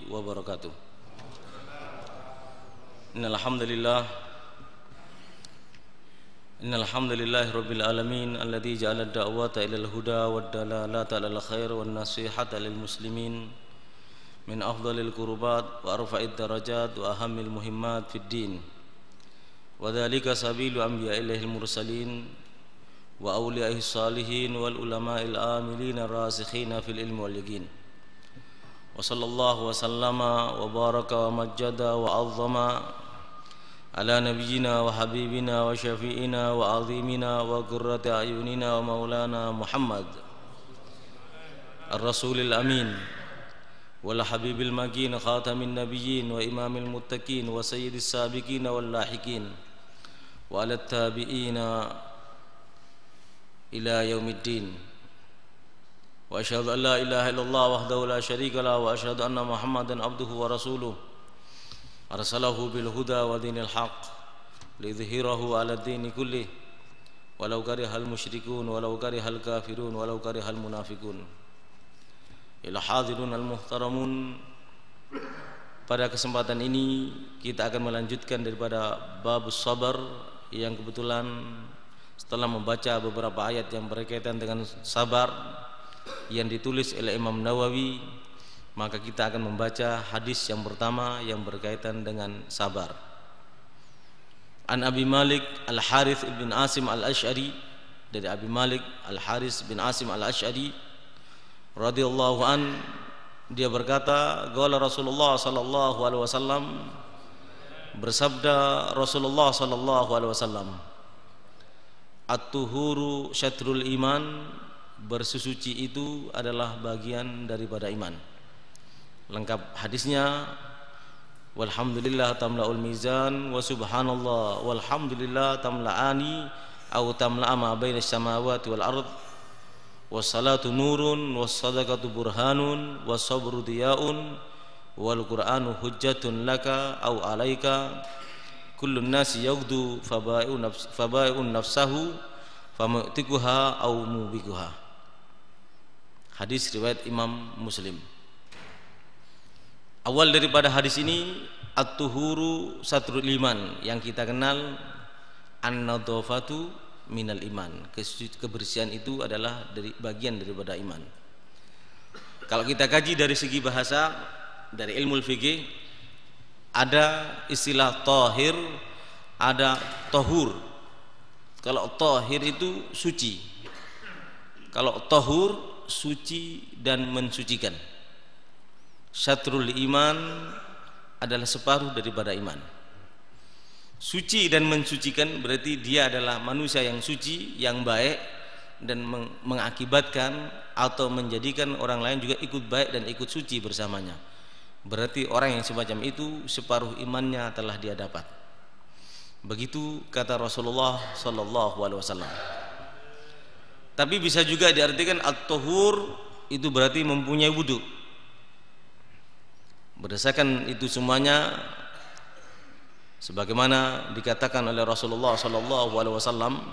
wabarakatuh. Innal hamdalillahi rabbil alamin alladzi ja'ala ad-da'wata ilal huda wad dalalata alal khair wan nasihata lil muslimin min afdhalil qurbat wa arfa'id darajat wa ahammil muhimmat fid din. Wa dzalika sabilu anbiya'illahil mursalin wa awliya'ihis salihin wal ulama'il amilin rasikhina fil ilmi wal yaqin. Wa sallallahu wa sallama wa baraka wa majjada wa 'azzama ala nabiyyina wa habibina wa syafi'ina wa 'azimina wa qurrati a'yunina wa maulana Muhammad ar-rasulil amin wal habibil makin khatamin nabiyyin wa imamil muttaqin wa sayyidis sabiqin wal lahiqin wa ala tabi'ina ila yaumiddin. Wa asyhadu an la ilaha illallah wahdahu la syarika lahu wa asyhadu anna Muhammadan abduhu wa rasuluh arsalahu bil huda wa dinil haqq lidhhirahu 'ala ad-dini kullih walau karihal musyrikun walau karihal kafirun walau karihal munafiqun. Ila hadirun al muhtaramun, pada kesempatan ini kita akan melanjutkan daripada bab sabar yang kebetulan setelah membaca beberapa ayat yang berkaitan dengan sabar yang ditulis oleh Imam Nawawi, maka kita akan membaca hadis yang pertama yang berkaitan dengan sabar. An Abi Malik Al-Harith bin Asim Al-Ash'ari, dari Abi Malik Al-Harith bin Asim Al-Ash'ari radhiyallahu an, dia berkata, qala Rasulullah sallallahu alaihi wasallam, bersabda Rasulullah sallallahu alaihi wasallam, at-tuhuru syatrul iman, bersuci itu adalah bagian daripada iman. Lengkap hadisnya, walhamdulillah tamla'ul mizan wa subhanallah walhamdulillah tamla'ani aw tamla'a ma bainas samawati wal ard wassalatu nurun wassadaqatu burhanun wassabru diya'un wal qur'anu hujjatun laka aw alaika kullun nasi yaghdu fabai'un nafsahu famu'tikuha aw mubikuha. Hadis riwayat Imam Muslim. Awal daripada hadis ini, at-tuhuru satrul iman, yang kita kenal an-nadhafatu minal iman, kebersihan itu adalah dari bagian daripada iman. Kalau kita kaji dari segi bahasa, dari ilmu fikih, ada istilah tahir, ada tahur. Kalau tahir itu suci, kalau tahur suci dan mensucikan. Syatrul iman adalah separuh daripada iman. Suci dan mensucikan berarti dia adalah manusia yang suci, yang baik, dan mengakibatkan atau menjadikan orang lain juga ikut baik dan ikut suci bersamanya. Berarti orang yang semacam itu separuh imannya telah dia dapat. Begitu kata Rasulullah sallallahu alaihi wasallam. Tapi bisa juga diartikan at-tuhur itu berarti mempunyai wudu. Berdasarkan itu semuanya, sebagaimana dikatakan oleh Rasulullah sallallahu alaihi wasallam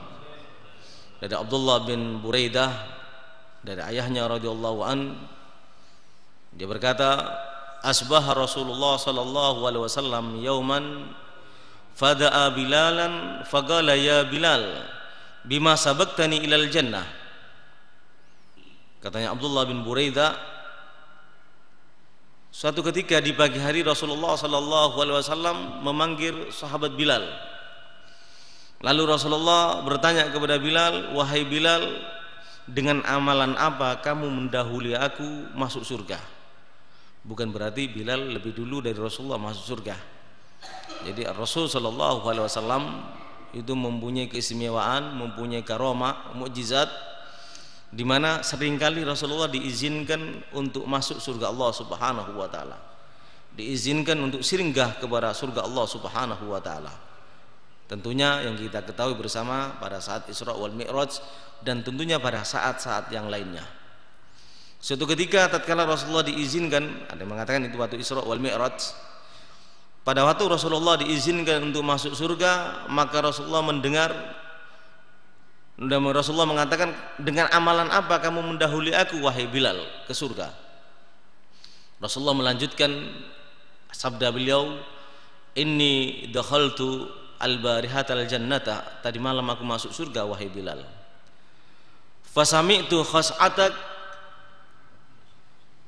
dari Abdullah bin Buraidah, dari ayahnya radhiyallahu an, dia berkata, asbaha Rasulullah sallallahu alaihi wasallam yauman fada'a Bilalan faqala ya Bilal bima sabaqtani ilal jannah. Katanya Abdullah bin Buraidah, suatu ketika di pagi hari Rasulullah sallallahu alaihi wasallam memanggil sahabat Bilal. Lalu Rasulullah bertanya kepada Bilal, wahai Bilal, dengan amalan apa kamu mendahului aku masuk surga? Bukan berarti Bilal lebih dulu dari Rasulullah masuk surga. Jadi Rasul sallallahu alaihi wasallam itu mempunyai keistimewaan, mempunyai karamah, mukjizat, di mana seringkali Rasulullah diizinkan untuk masuk surga Allah Subhanahu wa taala. Diizinkan untuk singgah kepada surga Allah Subhanahu wa taala. Tentunya yang kita ketahui bersama pada saat Isra wal Mi'raj, dan tentunya pada saat-saat yang lainnya. Suatu ketika tatkala Rasulullah diizinkan, ada yang mengatakan itu waktu Isra wal Mi'raj, pada waktu Rasulullah diizinkan untuk masuk surga, maka Rasulullah mendengar, dan Rasulullah mengatakan, dengan amalan apa kamu mendahului aku wahai Bilal ke surga? Rasulullah melanjutkan sabda beliau, inni dakhaltu al-barihatal jannata, tadi malam aku masuk surga wahai Bilal. Fasami'tu khas'atak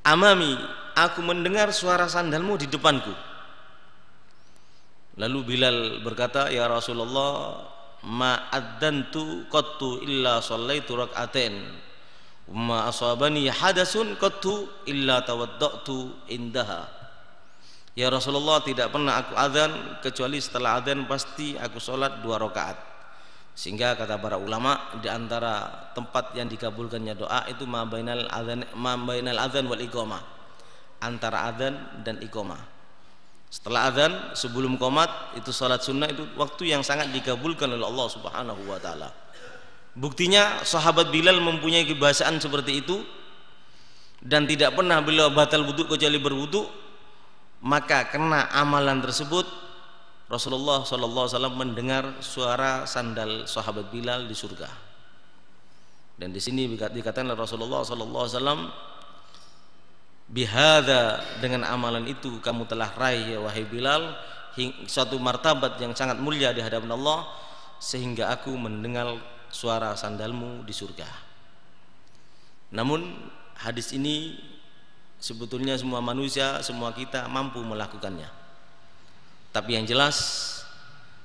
amami, aku mendengar suara sandalmu di depanku. Lalu Bilal berkata, ya Rasulullah, ma addantu qattu illa shallaitu rak'atain ma asabani hadasun qattu illa tawaddatu indaha. Ya Rasulullah, tidak pernah aku adzan kecuali setelah adzan pasti aku sholat 2 rakaat. Sehingga kata para ulama, di antara tempat yang dikabulkannya doa itu ma bainal adzan wal iqamah, antara adzan dan iqamah. Setelah adzan sebelum qomat itu salat sunnah, itu waktu yang sangat dikabulkan oleh Allah Subhanahu wa taala. Buktinya sahabat Bilal mempunyai kebiasaan seperti itu dan tidak pernah beliau batal wudu kecuali berwudu. Maka karena amalan tersebut Rasulullah SAW mendengar suara sandal sahabat Bilal di surga. Dan di sini dikatakan oleh Rasulullah SAW, bihadza, dengan amalan itu kamu telah raih ya wahai Bilal suatu martabat yang sangat mulia di hadapan Allah, sehingga aku mendengar suara sandalmu di surga. Namun hadis ini sebetulnya semua manusia, semua kita mampu melakukannya. Tapi yang jelas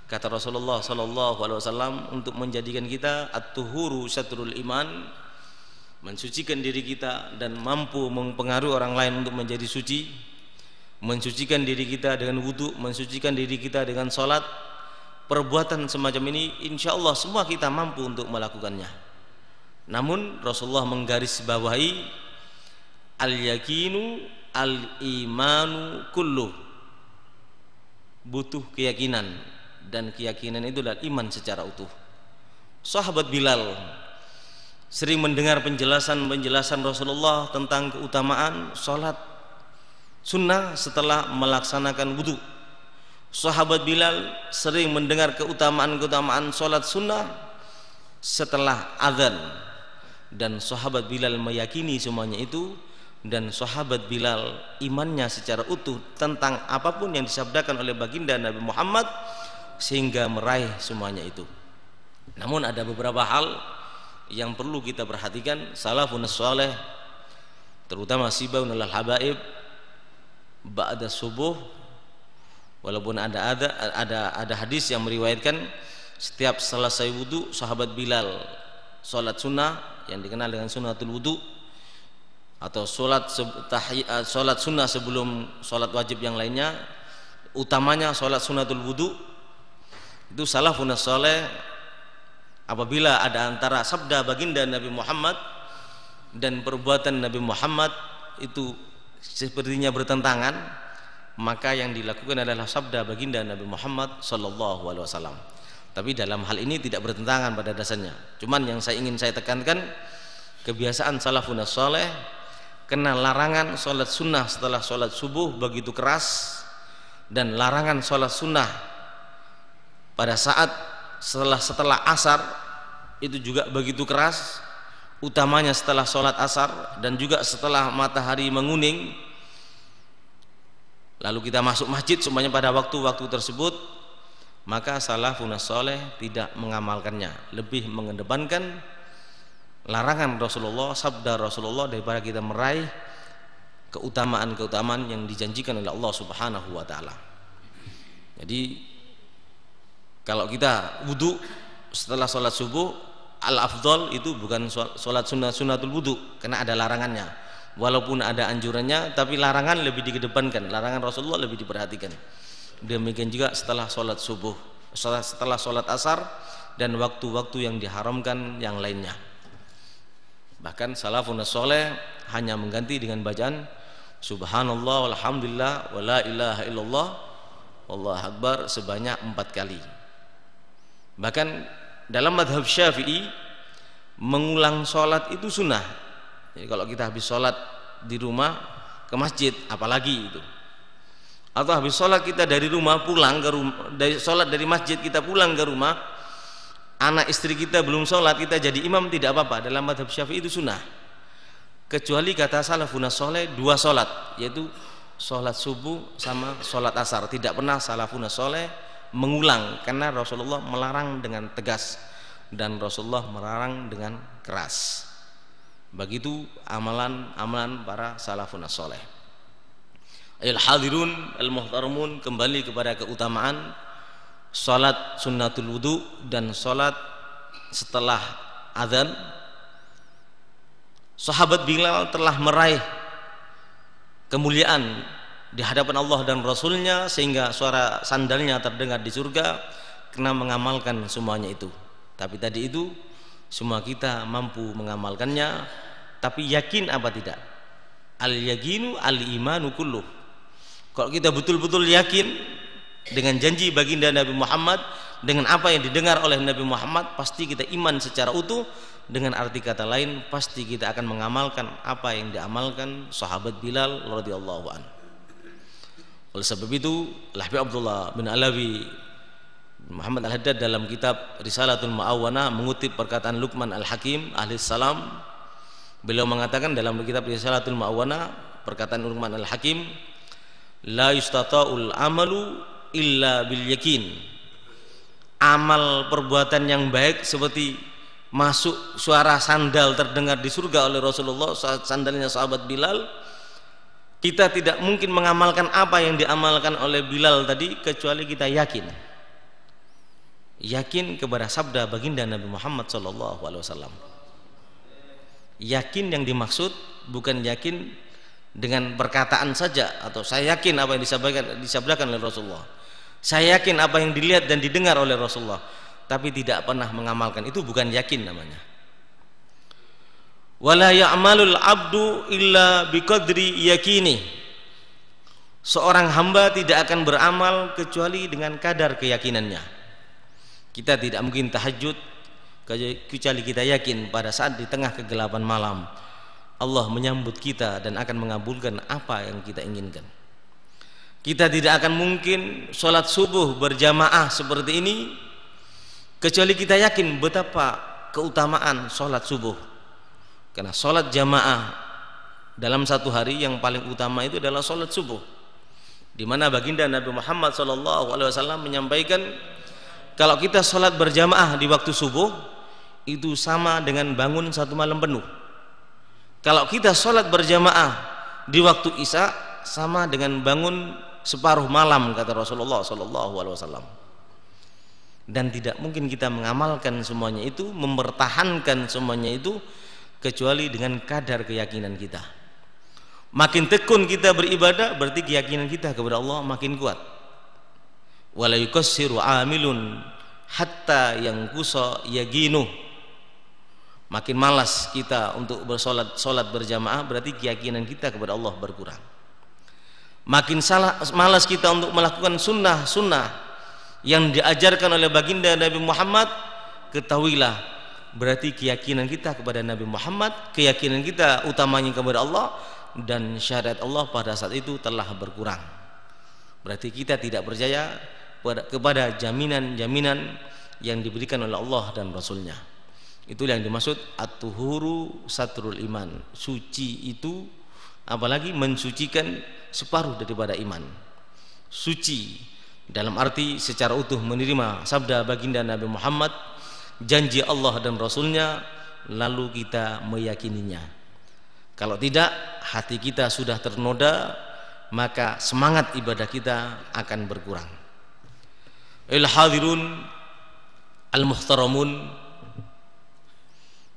kata Rasulullah SAW, untuk menjadikan kita at-tuhuru syatrul iman, mensucikan diri kita dan mampu mempengaruhi orang lain untuk menjadi suci, mensucikan diri kita dengan wudu, mensucikan diri kita dengan salat, perbuatan semacam ini insya Allah semua kita mampu untuk melakukannya. Namun Rasulullah menggarisbawahi al-yakinu al-imanu kulluh, butuh keyakinan, dan keyakinan itu adalah iman secara utuh. Sahabat Bilal sering mendengar penjelasan Rasulullah tentang keutamaan sholat sunnah setelah melaksanakan wudu. Sahabat Bilal sering mendengar keutamaan sholat sunnah setelah azan, dan sahabat Bilal meyakini semuanya itu, dan sahabat Bilal imannya secara utuh tentang apapun yang disabdakan oleh baginda Nabi Muhammad, sehingga meraih semuanya itu. Namun ada beberapa hal yang perlu kita perhatikan. Salafun saleh, terutama sibaunul habaib, ba'da subuh, walaupun ada hadis yang meriwayatkan setiap selesai wudu sahabat Bilal salat sunnah yang dikenal dengan sunnatul wudu, atau salat sunnah sebelum salat wajib yang lainnya, utamanya salat sunnatul wudu. Itu salafun saleh, apabila ada antara sabda baginda Nabi Muhammad dan perbuatan Nabi Muhammad itu sepertinya bertentangan, maka yang dilakukan adalah sabda baginda Nabi Muhammad SAW. Tapi dalam hal ini tidak bertentangan pada dasarnya. Cuman yang ingin saya tekankan, kebiasaan salafun saleh, kena larangan sholat sunnah setelah sholat subuh begitu keras, dan larangan sholat sunnah pada saat setelah asar itu juga begitu keras, utamanya setelah sholat asar dan juga setelah matahari menguning. Lalu kita masuk masjid semuanya pada waktu-waktu tersebut, maka salafun saleh tidak mengamalkannya, lebih mengedepankan larangan Rasulullah, sabda Rasulullah, daripada kita meraih keutamaan-keutamaan yang dijanjikan oleh Allah Subhanahu wa taala. Jadi kalau kita wudu setelah sholat subuh, al-afdal itu bukan sholat sunnatul wudu, karena ada larangannya. Walaupun ada anjurannya, tapi larangan lebih dikedepankan, larangan Rasulullah lebih diperhatikan. Demikian juga setelah sholat subuh, setelah sholat asar, dan waktu-waktu yang diharamkan yang lainnya. Bahkan salafun saleh hanya mengganti dengan bacaan subhanallah walhamdulillah wala ilaha illallah wallahu akbar sebanyak 4 kali. Bahkan dalam madhab Syafi'i, mengulang sholat itu sunnah. Jadi kalau kita habis sholat di rumah ke masjid, apalagi itu, atau habis sholat kita dari rumah pulang ke rumah, sholat dari masjid kita pulang ke rumah, anak istri kita belum sholat, kita jadi imam, tidak apa-apa. Dalam madhab Syafi'i itu sunnah. kecuali kata salafun soleh 2 sholat, yaitu sholat subuh sama sholat asar. Tidak pernah salafun soleh mengulang, karena Rasulullah melarang dengan tegas dan Rasulullah melarang dengan keras. Begitu amalan-amalan para salafun soleh. Al-hadirun al-muhtaramun, kembali kepada keutamaan sholat sunnatul wudu dan sholat setelah azan. Sahabat Bilal telah meraih kemuliaan di hadapan Allah dan Rasulnya, sehingga suara sandalnya terdengar di surga karena mengamalkan semuanya itu. Tapi tadi itu semua kita mampu mengamalkannya, tapi yakin apa tidak? Al-yaqinu al-imanu kulluh. Kalau kita betul-betul yakin dengan janji baginda Nabi Muhammad, dengan apa yang didengar oleh Nabi Muhammad, pasti kita iman secara utuh. Dengan arti kata lain, pasti kita akan mengamalkan apa yang diamalkan sahabat Bilal radhiyallahu anhu. Oleh sebab itu, Habib Abdullah bin Alawi Muhammad Al-Haddad dalam kitab Risalatul Mu'awwanah mengutip perkataan Luqman Al-Hakim alaihi salam. Beliau mengatakan dalam kitab Risalatul Mu'awwanah, perkataan Luqman Al-Hakim, la yustata'ul amalu illa bil yakin. Amal perbuatan yang baik seperti masuk suara sandal terdengar di surga oleh Rasulullah, sandalnya sahabat Bilal, kita tidak mungkin mengamalkan apa yang diamalkan oleh Bilal tadi kecuali kita yakin kepada sabda baginda Nabi Muhammad SAW. Yakin yang dimaksud bukan yakin dengan perkataan saja, atau saya yakin apa yang disabdakan oleh Rasulullah, saya yakin apa yang dilihat dan didengar oleh Rasulullah, tapi tidak pernah mengamalkan. Itu bukan yakin namanya. Wala ya'malul abdu illa biqadri yakini. Seorang hamba tidak akan beramal kecuali dengan kadar keyakinannya. Kita tidak mungkin tahajud kecuali kita yakin pada saat di tengah kegelapan malam Allah menyambut kita dan akan mengabulkan apa yang kita inginkan. Kita tidak akan mungkin sholat subuh berjamaah seperti ini kecuali kita yakin betapa keutamaan sholat subuh. Karena sholat jamaah dalam satu hari yang paling utama itu adalah sholat subuh, di mana baginda Nabi Muhammad SAW menyampaikan kalau kita sholat berjamaah di waktu subuh itu sama dengan bangun 1 malam penuh. Kalau kita sholat berjamaah di waktu isya sama dengan bangun separuh malam, kata Rasulullah SAW. Dan tidak mungkin kita mengamalkan semuanya itu, mempertahankan semuanya itu kecuali dengan kadar keyakinan kita. Makin tekun kita beribadah, berarti keyakinan kita kepada Allah makin kuat. Wala yukassiru amilun hatta yanqusa yaqinu. Makin malas kita untuk bersolat berjamaah, berarti keyakinan kita kepada Allah berkurang. Makin malas kita untuk melakukan sunnah yang diajarkan oleh baginda Nabi Muhammad, ketahuilah berarti keyakinan kita kepada Nabi Muhammad, keyakinan kita utamanya kepada Allah dan syariat Allah pada saat itu telah berkurang. Berarti kita tidak percaya kepada jaminan-jaminan yang diberikan oleh Allah dan Rasulnya. Itulah yang dimaksud at-tuhuru satrul iman. Suci itu apalagi mensucikan separuh daripada iman. Suci dalam arti secara utuh menerima sabda baginda Nabi Muhammad, janji Allah dan Rasulnya, lalu kita meyakininya. Kalau tidak, hati kita sudah ternoda, maka semangat ibadah kita akan berkurang. Al-hadirun al-muhtaramun,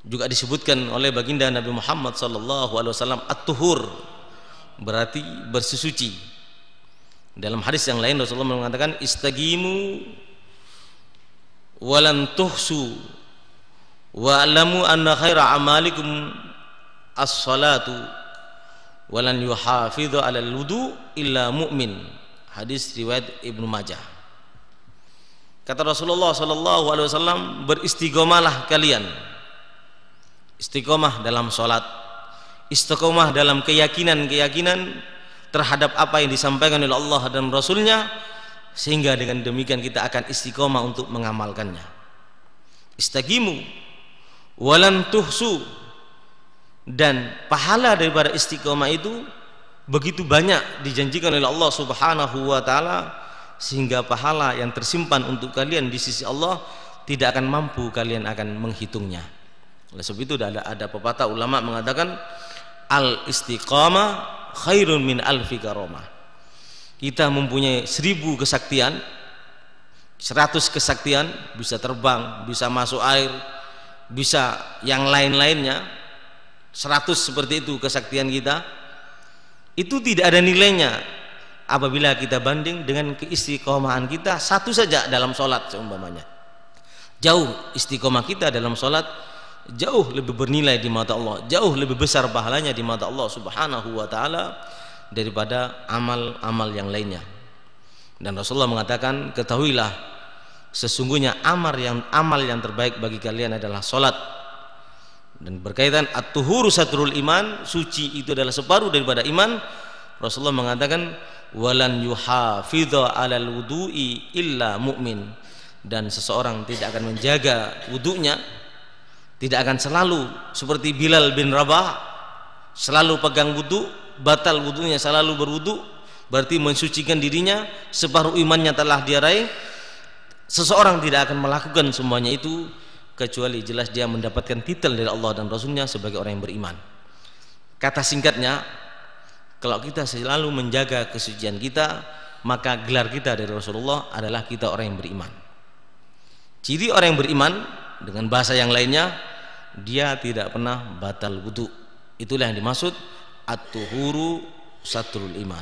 juga disebutkan oleh baginda Nabi Muhammad SAW, at-tuhur berarti bersuci. Dalam hadis yang lain Rasulullah mengatakan, istagimu walan tuhsu wa alamu anna khaira amalikum as-salatu walan yuhafidhu ala al-wudu illa mu'min. Hadis riwayat Ibnu Majah. Kata Rasulullah SAW, beristiqomalah kalian. Istiqomah dalam sholat, istiqomah dalam keyakinan terhadap apa yang disampaikan oleh Allah dan Rasulnya, sehingga dengan demikian kita akan istiqomah untuk mengamalkannya. Istaqimu walan tuhsu, Dan pahala daripada istiqomah itu begitu banyak dijanjikan oleh Allah Subhanahu wa taala, sehingga pahala yang tersimpan untuk kalian di sisi Allah tidak akan mampu kalian akan menghitungnya. Oleh sebab itu ada pepatah ulama mengatakan al istiqamah khairun min alfi karamah. Kita mempunyai 1000 kesaktian, 100 kesaktian, bisa terbang, bisa masuk air, bisa yang lain-lainnya, 100 seperti itu kesaktian kita, itu tidak ada nilainya apabila kita banding dengan keistiqomahan kita satu saja dalam sholat seumpamanya. Jauh istiqomah kita dalam sholat jauh lebih bernilai di mata Allah, jauh lebih besar pahalanya di mata Allah Subhanahu wa taala daripada amal-amal yang lainnya. Dan Rasulullah mengatakan, ketahuilah sesungguhnya amal yang terbaik bagi kalian adalah sholat. Dan berkaitan at-tuhuru satrul iman, suci itu adalah separuh daripada iman. Rasulullah mengatakan walan yuhafidha 'alal wudu'i illa mu'min, dan seseorang tidak akan menjaga wudunya, tidak akan selalu seperti Bilal bin Rabah selalu pegang wudu, batal wudunya, selalu berwudu, berarti mensucikan dirinya, separuh imannya telah dia raih. Seseorang tidak akan melakukan semuanya itu kecuali jelas dia mendapatkan titel dari Allah dan Rasulnya sebagai orang yang beriman. Kata singkatnya, kalau kita selalu menjaga kesucian kita, maka gelar kita dari Rasulullah adalah kita orang yang beriman. Ciri orang yang beriman dengan bahasa yang lainnya, dia tidak pernah batal wudu. Itulah yang dimaksud at-tuhuru satrul iman.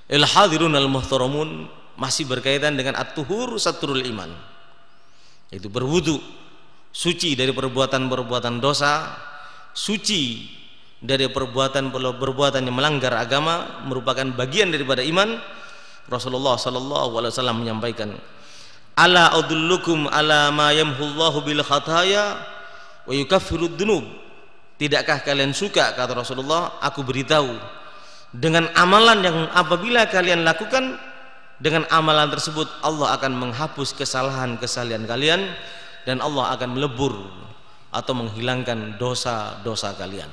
Al-hadirun al-muhtaramun, masih berkaitan dengan at-tuhuru satrul iman, yaitu berwudu, suci dari perbuatan-perbuatan dosa, suci dari perbuatan yang melanggar agama, merupakan bagian daripada iman. Rasulullah sallallahu alaihi wasallam menyampaikan, ala adullukum ala ma yamhullahu bil khataya wa yukaffirud dzunub. Tidakkah kalian suka, kata Rasulullah, aku beritahu dengan amalan yang apabila kalian lakukan, dengan amalan tersebut Allah akan menghapus kesalahan-kesalahan kalian, dan Allah akan melebur atau menghilangkan dosa-dosa kalian.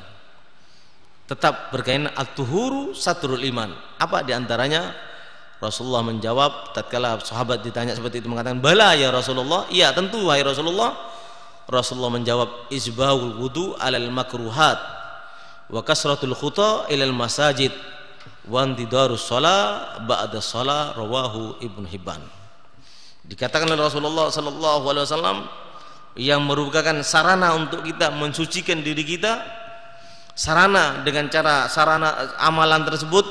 Tetap berkaitan at-tuhuru satrul iman. Apa diantaranya? Rasulullah menjawab tatkala sahabat ditanya seperti itu, mengatakan bala ya Rasulullah, iya tentu wahai Rasulullah. Rasulullah menjawab isbaul wudu alal makruhat wa kasratul khuta ilal masajid wa intidarus shalah ba'da shalah, rawahu Ibnu Hibban. Dikatakan oleh Rasulullah sallallahu alaihi wasallam yang merupakan sarana untuk kita mensucikan diri kita, sarana dengan cara sarana amalan tersebut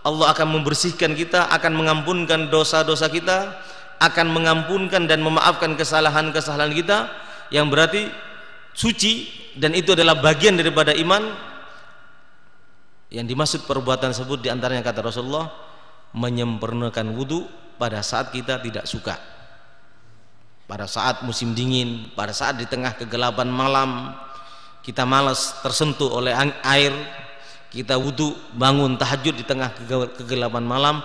Allah akan membersihkan kita, akan mengampunkan dosa-dosa kita, akan mengampunkan dan memaafkan kesalahan-kesalahan kita, yang berarti suci, dan itu adalah bagian daripada iman. Yang dimaksud perbuatan tersebut diantaranya, kata Rasulullah, menyempurnakan wudu pada saat kita tidak suka, pada saat musim dingin, pada saat di tengah kegelapan malam kita malas tersentuh oleh air, kita wudu, bangun tahajud di tengah kegelapan malam.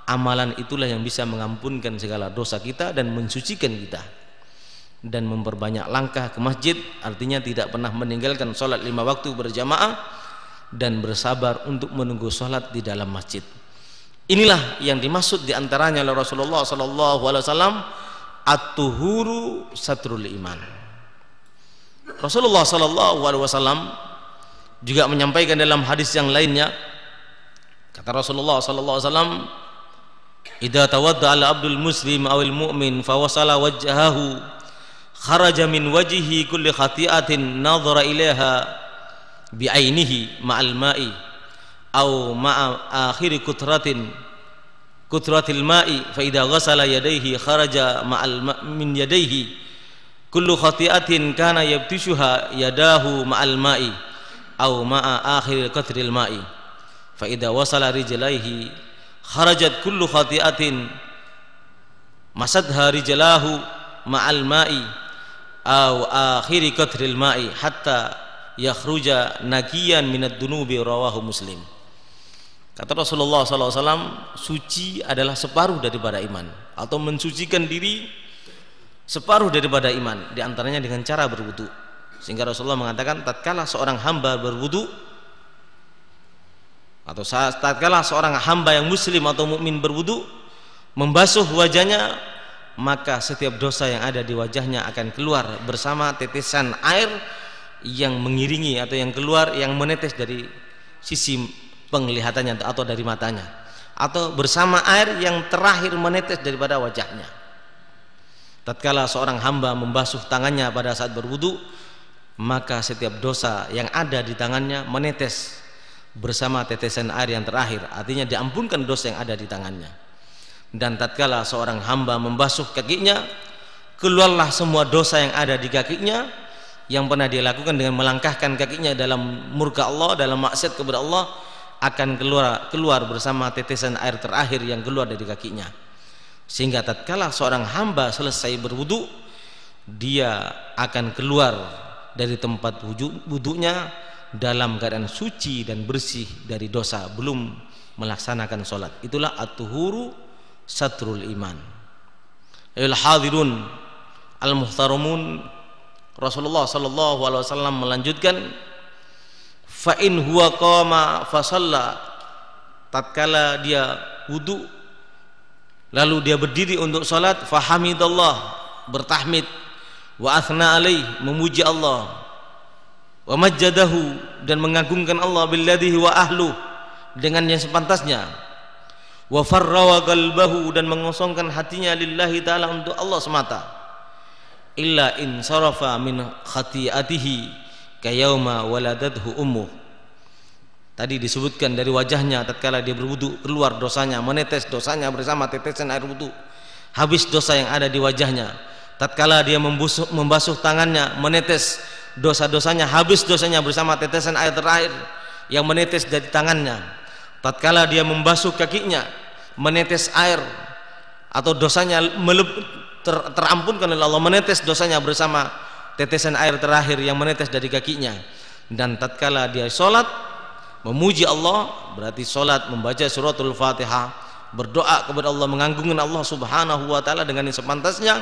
Amalan itulah yang bisa mengampunkan segala dosa kita dan mensucikan kita. Dan memperbanyak langkah ke masjid, artinya tidak pernah meninggalkan sholat 5 waktu berjamaah, dan bersabar untuk menunggu sholat di dalam masjid. Inilah yang dimaksud diantaranya oleh Rasulullah sallallahu alaihi wasallam at-tuhuru satrul iman. Rasulullah sallallahu alaihi wasallam juga menyampaikan dalam hadis yang lainnya, kata Rasulullah sallallahu alaihi wasallam, idza tawadda al abdul muslim awil mu'min fa wasala wajhahu kharaja min wajhihi kulli khati'atin nadhara ilaiha bi'ainihi ma'al ma'i aw ma'a akhiri kutratil ma'i fa idza ghasala yadayhi kharaja ma'al min yadayhi kullu khati'atin kana yabtishuha yadahu ma'al ma'i aw ma'a akhiri qatril ma'i fa idza wasala rijlaihi kharajat kullu khati'atin masadha rijlahu ma'al ma'i aw akhiri qatril ma'i hatta yakhruja naqiyan minad dunubi, rawahu Muslim. Kata Rasulullah SAW, suci adalah separuh daripada iman, atau mensucikan diri separuh daripada iman. Di antaranya dengan cara berwudu. Sehingga Rasulullah mengatakan tatkala seorang hamba berwudu atau tatkala seorang hamba yang muslim atau mukmin berwudu membasuh wajahnya, maka setiap dosa yang ada di wajahnya akan keluar bersama tetesan air yang mengiringi atau yang keluar yang menetes dari sisi penglihatannya atau dari matanya, atau bersama air yang terakhir menetes daripada wajahnya. Tatkala seorang hamba membasuh tangannya pada saat berwudu, maka setiap dosa yang ada di tangannya menetes bersama tetesan air yang terakhir, artinya diampunkan dosa yang ada di tangannya. Dan tatkala seorang hamba membasuh kakinya, keluarlah semua dosa yang ada di kakinya yang pernah dia lakukan dengan melangkahkan kakinya dalam murka Allah, dalam maksiat kepada Allah, akan keluar bersama tetesan air terakhir yang keluar dari kakinya. Sehingga tatkala seorang hamba selesai berwudu, dia akan keluar dari tempat wudunya dalam keadaan suci dan bersih dari dosa, belum melaksanakan sholat. Itulah at-tuhuru satrul iman. Ayuhal hadirun al-muhtaramun, Rasulullah sallallahu alaihi wasallam melanjutkan, fa in huwa qama fa shalla, tatkala dia wudu lalu dia berdiri untuk salat, fa hamidallah, bertahmid, wa athna alaih, memuji Allah, wa majjadahu, dan mengagungkan Allah, billadhi wa ahlu, dengan yang sepantasnya, wa farra qalbahu, dan mengosongkan hatinya lillahi ta'ala, untuk Allah semata, illa in sarafa min khati'atihi kayauma waladathu ummuh. Tadi disebutkan dari wajahnya tatkala dia berwudu keluar dosanya, menetes dosanya bersama tetesan air wudu, habis dosa yang ada di wajahnya. Tatkala dia membasuh tangannya, menetes dosa-dosanya, habis dosanya bersama tetesan air terakhir yang menetes dari tangannya. Tatkala dia membasuh kakinya, menetes air atau dosanya terampunkan oleh Allah, menetes dosanya bersama tetesan air terakhir yang menetes dari kakinya. Dan tatkala dia sholat memuji Allah, berarti sholat membaca suratul Fatihah, berdoa kepada Allah, mengagungkan Allah subhanahu wa ta'ala dengan yang sepantasnya.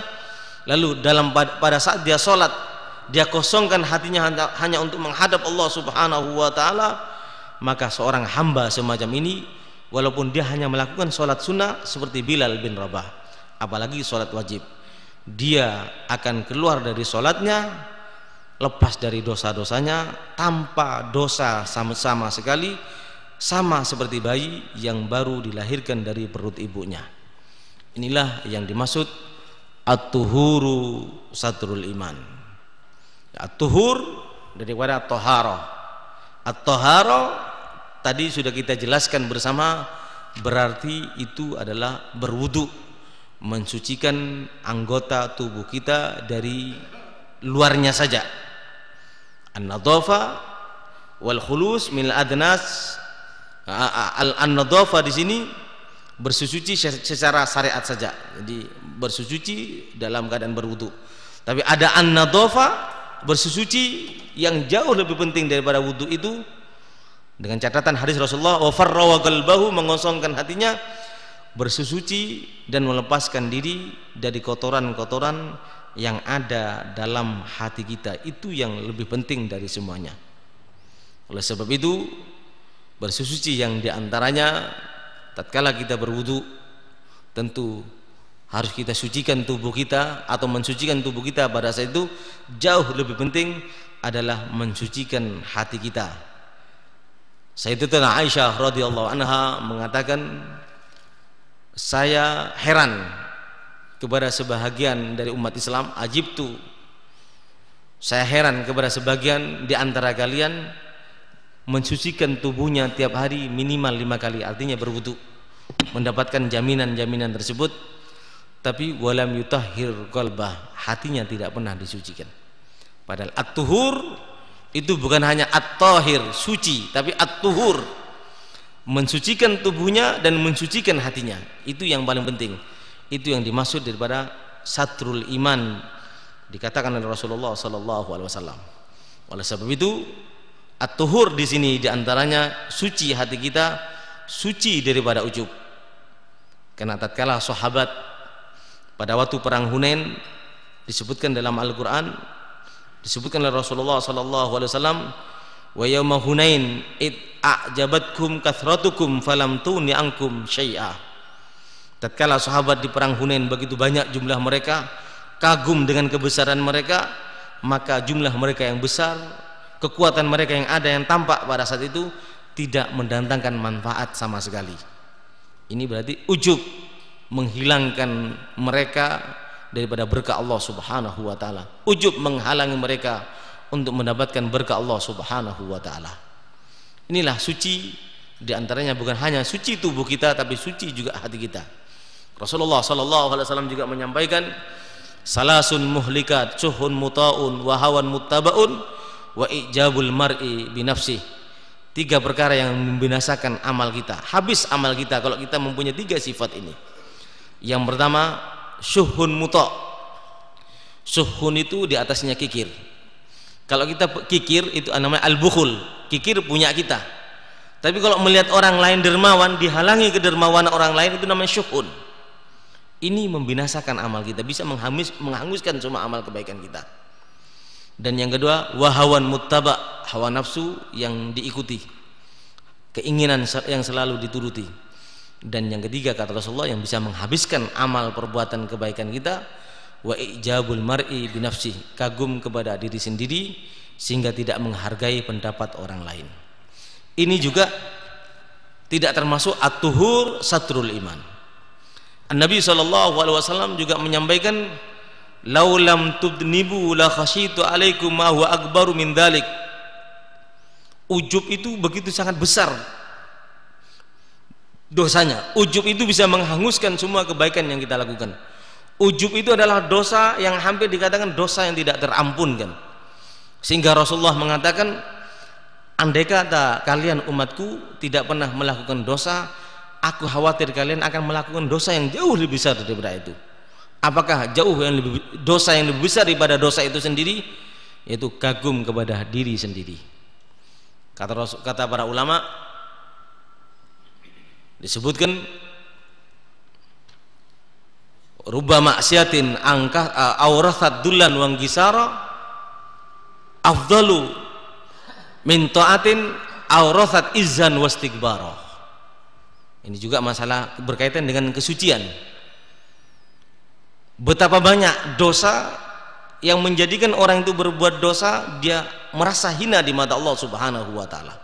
Lalu pada saat dia sholat, dia kosongkan hatinya hanya untuk menghadap Allah subhanahu wa ta'ala, maka seorang hamba semacam ini, walaupun dia hanya melakukan sholat sunnah seperti Bilal bin Rabah, apalagi sholat wajib, dia akan keluar dari sholatnya lepas dari dosa-dosanya tanpa dosa sama sekali, sama seperti bayi yang baru dilahirkan dari perut ibunya. Inilah yang dimaksud at-tuhuru satrul iman. At-tuhur daripada at-taharah. At-taharah tadi sudah kita jelaskan bersama, berarti itu adalah berwudu, mensucikan anggota tubuh kita dari luarnya saja. An-nadhafa wal khulus min al-adnas. An-nadhafa di sini bersuci secara syariat saja, jadi bersuci dalam keadaan berwudu. Tapi ada an-nadhafa, bersuci yang jauh lebih penting daripada wudu itu, dengan catatan hadis Rasulullah, wa farra wa qalbahu, mengosongkan hatinya, bersuci dan melepaskan diri dari kotoran-kotoran yang ada dalam hati kita. Itu yang lebih penting dari semuanya. Oleh sebab itu, bersuci yang diantaranya tatkala kita berwudu, tentu harus kita sucikan tubuh kita atau mensucikan tubuh kita pada saat itu. Jauh lebih penting adalah mensucikan hati kita. Sayyidatuna Aisyah radhiyallahu anha mengatakan, saya heran kepada sebahagian dari umat Islam, ajibtu, saya heran kepada sebagian di antara kalian mensucikan tubuhnya tiap hari minimal 5 kali, artinya berwudu, mendapatkan jaminan-jaminan tersebut, tapi walam yutahhir qalbah, hatinya tidak pernah disucikan. Padahal at-tuhur itu bukan hanya at-tahir, suci, tapi at-tuhur, mensucikan tubuhnya dan mensucikan hatinya. Itu yang paling penting. Itu yang dimaksud daripada satrul iman, dikatakan oleh Rasulullah sallallahu alaihi wasallam. Oleh sebab itu, at-tuhur di sini diantaranya suci hati kita, suci daripada ujub. Karena tatkala sahabat pada waktu perang Hunain, disebutkan dalam Al-Quran, Disebutkan oleh Rasulullah sallallahu alaihi wasallam, wa yauma hunain id a'jabatkum kathratukum falam tuni ankum syai'a. Tatkala sahabat di perang Hunain begitu banyak jumlah mereka, kagum dengan kebesaran mereka, maka jumlah mereka yang besar, kekuatan mereka yang ada yang tampak pada saat itu tidak mendatangkan manfaat sama sekali. Ini berarti ujub, menghilangkan mereka daripada berkah Allah Subhanahu wa taala. Ujub menghalangi mereka untuk mendapatkan berkah Allah Subhanahu wa taala. Inilah suci, di antaranya bukan hanya suci tubuh kita tapi suci juga hati kita. Rasulullah sallallahu alaihi wasallam juga menyampaikan, salasun muhlikat suhun muta'un wa hawan muttabaun wa ijabul mar'i binafsih. 3 perkara yang membinasakan amal kita, habis amal kita kalau kita mempunyai 3 sifat ini. Yang pertama, syuhun muta'. Syuhun itu di atasnya kikir. Kalau kita kikir itu namanya al-bukhul, kikir punya kita. Tapi kalau melihat orang lain dermawan, dihalangi kedermawanan orang lain, itu namanya syuhun. Ini membinasakan amal kita, bisa menghanguskan semua amal kebaikan kita. Dan yang kedua, wahawan muttaba', hawa nafsu yang diikuti, keinginan yang selalu dituruti. Dan yang ketiga kata Rasulullah yang bisa menghabiskan amal perbuatan kebaikan kita, wa ijabul mar'i binafsih, kagum kepada diri sendiri sehingga tidak menghargai pendapat orang lain. Ini juga tidak termasuk at-tuhur satrul iman. An-Nabi SAW juga menyampaikan, laulam tudnibu la khasyitu alaikum ma huwa akbaru min dzalik. Ujub itu begitu sangat besar dosanya. Ujub itu bisa menghanguskan semua kebaikan yang kita lakukan. Ujub itu adalah dosa yang hampir dikatakan dosa yang tidak terampunkan. Sehingga Rasulullah mengatakan, andai kata kalian umatku tidak pernah melakukan dosa, aku khawatir kalian akan melakukan dosa yang jauh lebih besar daripada itu. Apakah dosa yang lebih besar daripada dosa itu sendiri? Yaitu kagum kepada diri sendiri. Kata para ulama, disebutkan, rubba maksiatin angkah aurathat dullan wa gisara afdalu min ta'atin aurathat izzan wastikbara. Ini juga masalah berkaitan dengan kesucian. Betapa banyak dosa yang menjadikan orang itu berbuat dosa, dia merasa hina di mata Allah Subhanahu wa taala.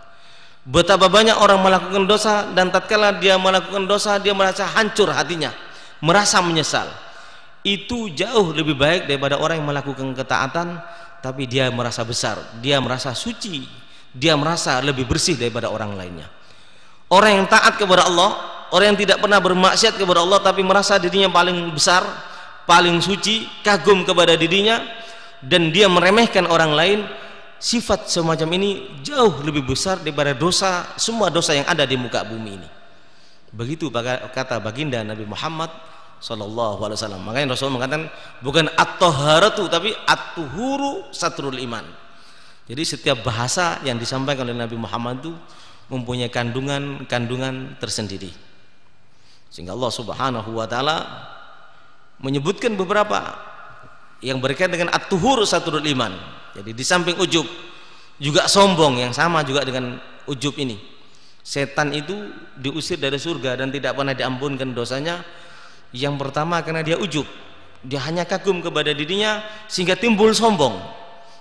Betapa banyak orang melakukan dosa dan tatkala dia melakukan dosa dia merasa hancur hatinya, merasa menyesal. Itu jauh lebih baik daripada orang yang melakukan ketaatan tapi dia merasa besar, dia merasa suci, dia merasa lebih bersih daripada orang lainnya. Orang yang taat kepada Allah, orang yang tidak pernah bermaksiat kepada Allah tapi merasa dirinya paling besar, paling suci, kagum kepada dirinya, dan dia meremehkan orang lain, sifat semacam ini jauh lebih besar daripada dosa, semua dosa yang ada di muka bumi ini. Begitu kata baginda Nabi Muhammad sallallahu alaihi wasallam. Makanya Rasul mengatakan bukan at-taharatu tapi at-tuhuru satrul iman. Jadi setiap bahasa yang disampaikan oleh Nabi Muhammad itu mempunyai kandungan tersendiri. Sehingga Allah Subhanahu wa taala menyebutkan beberapa yang berkaitan dengan at-tuhur satrul iman. Jadi di samping ujub juga sombong, yang sama juga dengan ujub ini. Setan itu diusir dari surga dan tidak pernah diampunkan dosanya. Yang pertama karena dia ujub, dia hanya kagum kepada dirinya sehingga timbul sombong,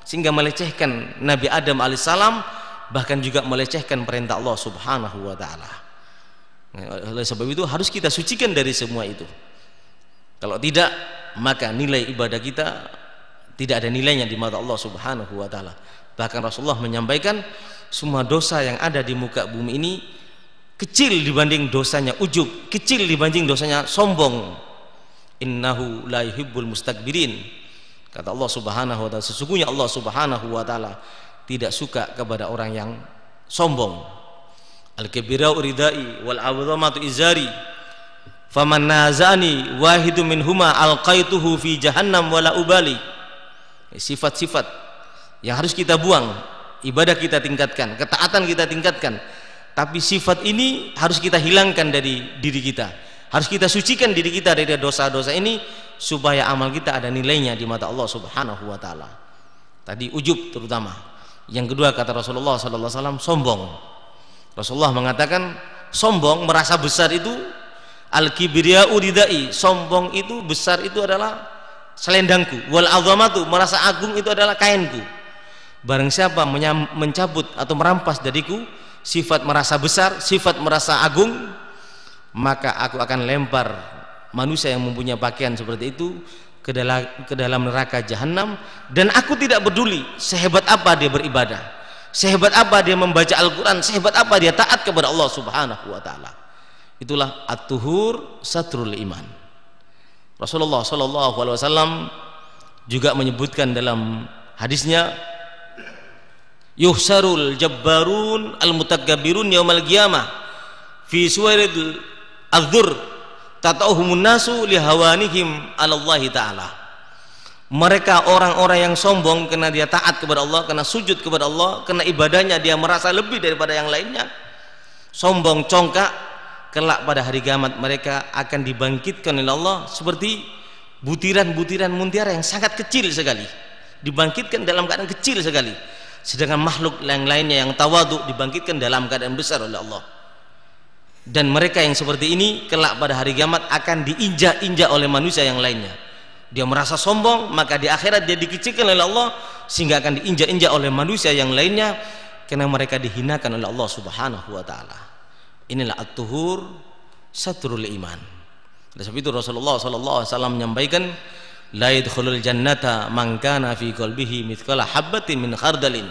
sehingga melecehkan Nabi Adam alaihissalam, bahkan juga melecehkan perintah Allah Subhanahu wa taala. Oleh sebab itu harus kita sucikan dari semua itu. Kalau tidak, maka nilai ibadah kita tidak ada nilainya di mata Allah Subhanahu wa taala. Bahkan Rasulullah menyampaikan semua dosa yang ada di muka bumi ini kecil dibanding dosanya ujub, kecil dibanding dosanya sombong. Innahu la yuhibbul mustakbirin. Kata Allah Subhanahu wa taala, sesungguhnya Allah Subhanahu wa taala tidak suka kepada orang yang sombong. Al-kibirau ridai wal 'azamatu izari. Faman nazani wahidu minhuma alqaituhu fi jahannam wala ubali. Sifat-sifat yang harus kita buang, ibadah kita tingkatkan, ketaatan kita tingkatkan, tapi sifat ini harus kita hilangkan dari diri kita. Harus kita sucikan diri kita dari dosa-dosa ini supaya amal kita ada nilainya di mata Allah Subhanahu wa taala. Tadi ujub terutama. Yang kedua kata Rasulullah sallallahu alaihi wasallam sombong. Rasulullah mengatakan sombong, merasa besar itu al-kibriya'u ridai, sombong itu besar itu adalah selendangku, wal azamatu, merasa agung itu adalah kainku. Barang siapa mencabut atau merampas dariku sifat merasa besar, sifat merasa agung, maka aku akan lempar manusia yang mempunyai pakaian seperti itu ke dalam neraka jahanam, dan aku tidak peduli sehebat apa dia beribadah, sehebat apa dia membaca Al-Quran, sehebat apa dia taat kepada Allah Subhanahu wa ta'ala. Itulah at-tuhur satrul iman. Rasulullah sallallahu alaihi wasallam juga menyebutkan dalam hadisnya, yuhsarul jabbarun al-mutakabbirun yaumal qiyamah fi suwairil adzur tatauhumun nasu lihawanihim alallahi ta'ala. Mereka orang-orang yang sombong karena dia taat kepada Allah, karena sujud kepada Allah, karena ibadahnya dia merasa lebih daripada yang lainnya, sombong congkak, kelak pada hari kiamat mereka akan dibangkitkan oleh Allah seperti butiran-butiran mutiara yang sangat kecil sekali, dibangkitkan dalam keadaan kecil sekali, sedangkan makhluk yang lainnya yang tawadhu dibangkitkan dalam keadaan besar oleh Allah. Dan mereka yang seperti ini kelak pada hari kiamat akan diinjak-injak oleh manusia yang lainnya. Dia merasa sombong, maka di akhirat dia dikecilkan oleh Allah sehingga akan diinjak-injak oleh manusia yang lainnya karena mereka dihinakan oleh Allah Subhanahu wa ta'ala. Inilah at-tuhur satrul iman. Oleh sebab itu Rasulullah sallallahu alaihi wasallam menyampaikan, la yadkhulul jannata man kana fi qalbihi mithqala habatin min khardalin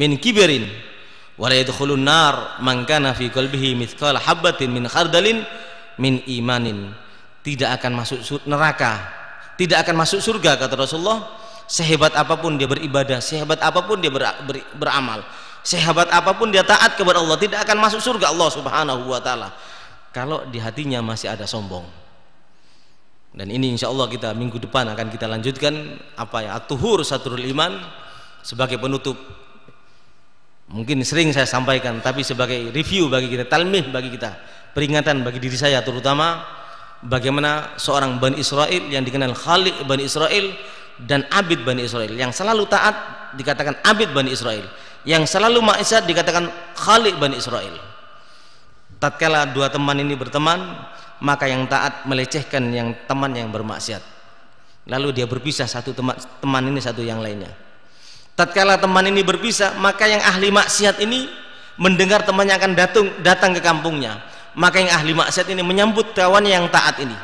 min kibrin wa la yadkhulun nar man kana fi qalbihi mithqala habatin min khardalin min imanin. Tidak akan masuk neraka, tidak akan masuk surga kata Rasulullah sehebat apapun dia beribadah, sehebat apapun dia beramal, sehebat apapun dia taat kepada Allah, tidak akan masuk surga Allah Subhanahu wa ta'ala kalau di hatinya masih ada sombong. Dan ini insya Allah kita minggu depan akan kita lanjutkan apa ya, at-tuhur satrul iman, sebagai penutup. Mungkin sering saya sampaikan, tapi sebagai review bagi kita, talmih bagi kita, peringatan bagi diri saya terutama, bagaimana seorang Bani Israel yang dikenal Khaliq Bani Israel dan Abid Bani Israel. Yang selalu taat dikatakan Abid Bani Israel, yang selalu maksiat dikatakan Khaliq Bani Israel. Tatkala dua teman ini berteman, maka yang taat melecehkan yang teman yang bermaksiat, lalu dia berpisah, satu teman ini satu yang lainnya. Tatkala teman ini berpisah, maka yang ahli maksiat ini mendengar temannya akan datang ke kampungnya, maka yang ahli maksiat ini menyambut kawannya yang taat ini.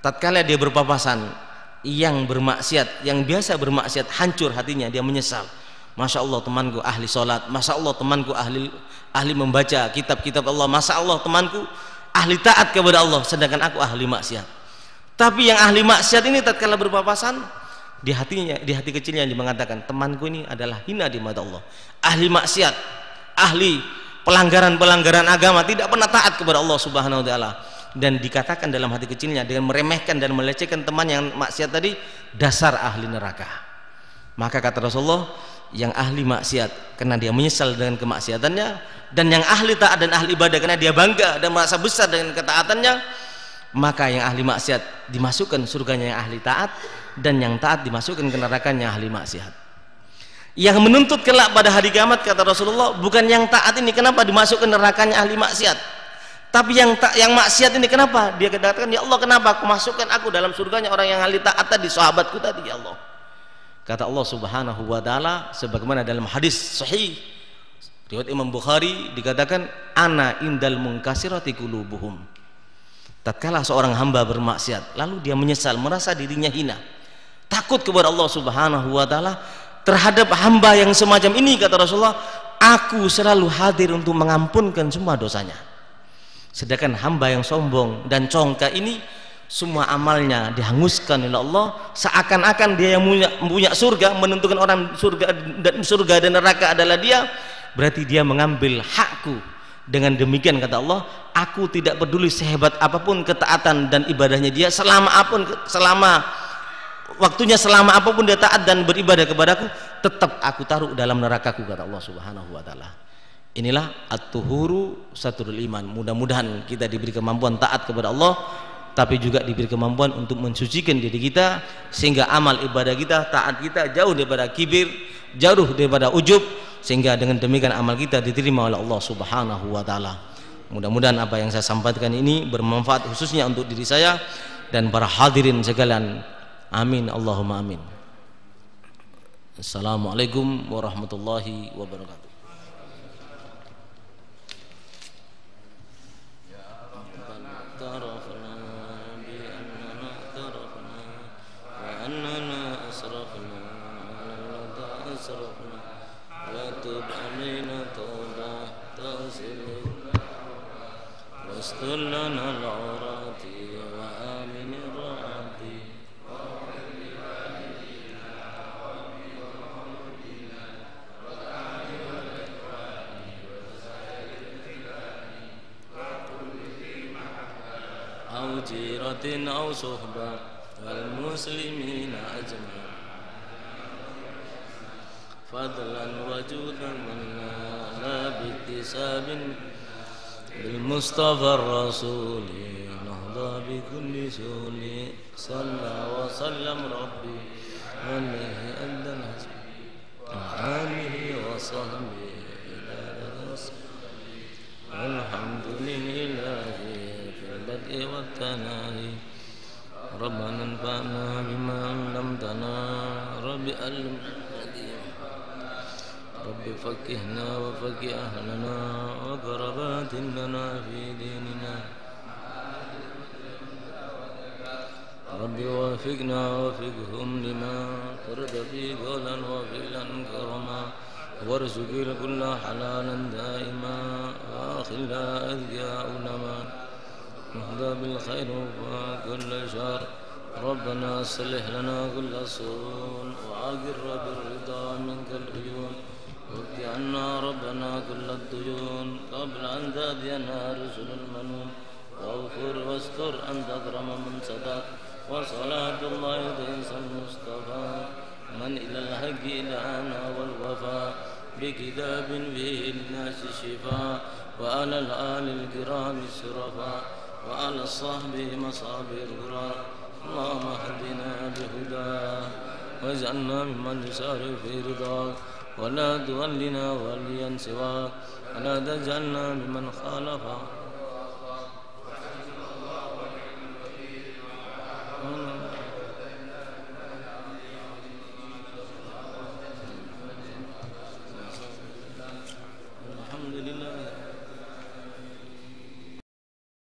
Tatkala dia berpapasan, yang bermaksiat, yang biasa bermaksiat, hancur hatinya, dia menyesal. Masya Allah temanku ahli sholat, Masya Allah temanku ahli membaca kitab-kitab Allah, Masya Allah temanku ahli taat kepada Allah, sedangkan aku ahli maksiat. Tapi yang ahli maksiat ini tatkala berpapasan, di hati kecilnya dia mengatakan, temanku ini adalah hina di mata Allah, ahli maksiat, ahli pelanggaran agama, tidak pernah taat kepada Allah Subhanahu wa ta'ala. Dan dikatakan dalam hati kecilnya dengan meremehkan dan melecehkan teman yang maksiat tadi, dasar ahli neraka. Maka kata Rasulullah, yang ahli maksiat karena dia menyesal dengan kemaksiatannya, dan yang ahli taat dan ahli ibadah karena dia bangga dan merasa besar dengan ketaatannya, maka yang ahli maksiat dimasukkan surganya yang ahli taat, dan yang taat dimasukkan ke nerakanya ahli maksiat. Yang menuntut kelak pada hari kiamat kata Rasulullah, bukan yang taat ini kenapa dimasukkan nerakanya ahli maksiat, tapi yang maksiat ini kenapa dia katakan, ya Allah kenapa aku masukkan aku dalam surganya orang yang ahli taat tadi, sahabatku tadi, ya Allah. Kata Allah Subhanahu wa ta'ala sebagaimana dalam hadis sahih riwayat Imam Bukhari, dikatakan, ana indal munkasirati qulubuhum. Tatkala seorang hamba bermaksiat lalu dia menyesal, merasa dirinya hina, takut kepada Allah Subhanahu wa ta'ala terhadap hamba yang semacam ini, kata Rasulullah, aku selalu hadir untuk mengampunkan semua dosanya. Sedangkan hamba yang sombong dan congkak ini, semua amalnya dihanguskan oleh Allah, seakan-akan dia yang punya surga, menentukan orang surga dan neraka adalah dia, berarti dia mengambil hakku. Dengan demikian kata Allah, aku tidak peduli sehebat apapun ketaatan dan ibadahnya dia, selama waktunya, selama apapun dia taat dan beribadah kepadaku, tetap aku taruh dalam nerakaku, kata Allah Subhanahu wa ta'ala. Inilah at-tuhuru satrul iman. Mudah-mudahan kita diberi kemampuan taat kepada Allah, tapi juga diberi kemampuan untuk mensucikan diri kita, sehingga amal ibadah kita, taat kita jauh daripada kibir, jauh daripada ujub, sehingga dengan demikian amal kita diterima oleh Allah Subhanahu wa taala. Mudah-mudahan apa yang saya sampaikan ini bermanfaat khususnya untuk diri saya dan para hadirin sekalian. Amin Allahumma amin. Assalamualaikum warahmatullahi wabarakatuh. واستر لنا العورات وآمن الروعات أو جيرة أو صحبة والمسلمين أجمعين فضلا وجودا منا لا باكتساب بالمصطفى الرسول نهضى بكل سول صلى وسلم ربي عليه أدى الحسن وآله وصحبه إلى الرسول والحمد لله في البدء والثناء ربنا انفعنا بما علمتنا رب رب فقهنا وفقه أهلنا وقربات لنا في ديننا رب وفقنا وفقهم لما ترتضي قولا وفعلا كرما وارزق كل حلالا دائما وأخلا أذكياء علما نهدى بالخير وكل شر ربنا اصلح لنا كل سوء وأقر بالرضا منك العيون وقت عنا ربنا كل الديون قبل أن تأتينا رسل المنون واغفر واستر أن تكرم من ستر وصلاة الله تنسى المصطفى من إلى الحق إلهنا والوفاء بكتاب فيه للناس الشفاء وعلى الآل الكرام الشرفاء وعلى الصحب مصابي الغرار اللهم اهدنا بهداه واجعلنا ممن يسار في رضاك ولا تولنا وليا سواك ولا تجعلنا ممن خالفك